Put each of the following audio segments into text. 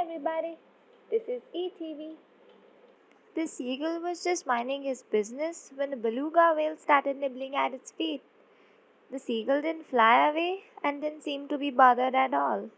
everybody, this is ETV. The seagull was just minding his business when a beluga whale started nibbling at its feet. The seagull didn't fly away and didn't seem to be bothered at all.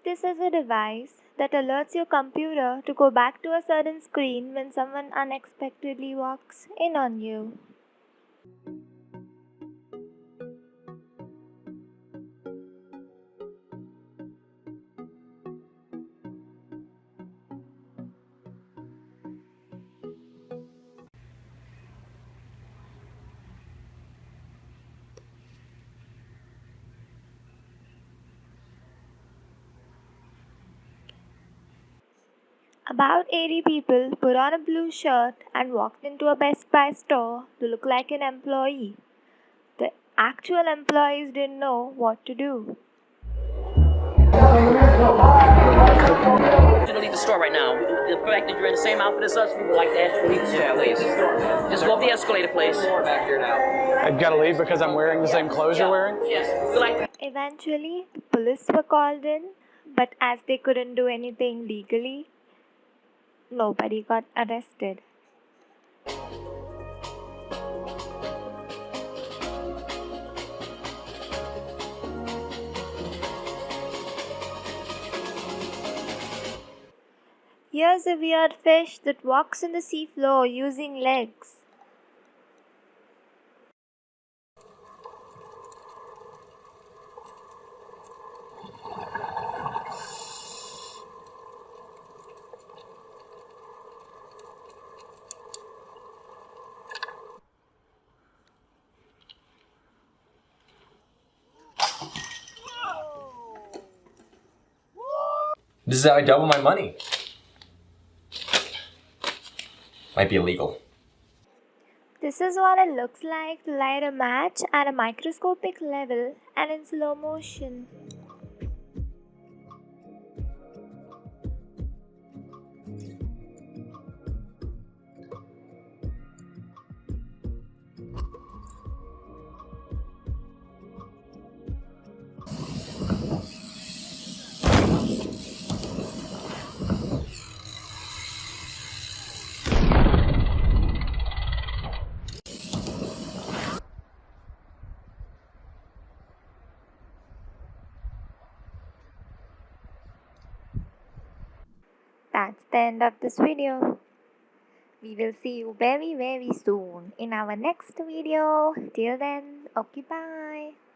This is a device that alerts your computer to go back to a certain screen when someone unexpectedly walks in on you. About 80 people put on a blue shirt and walked into a Best Buy store to look like an employee. The actual employees didn't know what to do. To leave the store right now. The fact that you're in the same outfit as us, we would like to ask you to leave the store, please. Just go up the escalator, please. I've got to leave because I'm wearing the same clothes you're wearing? Yes, we'd like to. Eventually, the police were called in, but as they couldn't do anything legally, nobody got arrested. Here's a weird fish that walks on the seafloor using legs. This is how I double my money. Might be illegal. This is what it looks like to light a match at a microscopic level and in slow motion. That's the end of this video. We will see you very soon in our next video. Till then, okay, bye.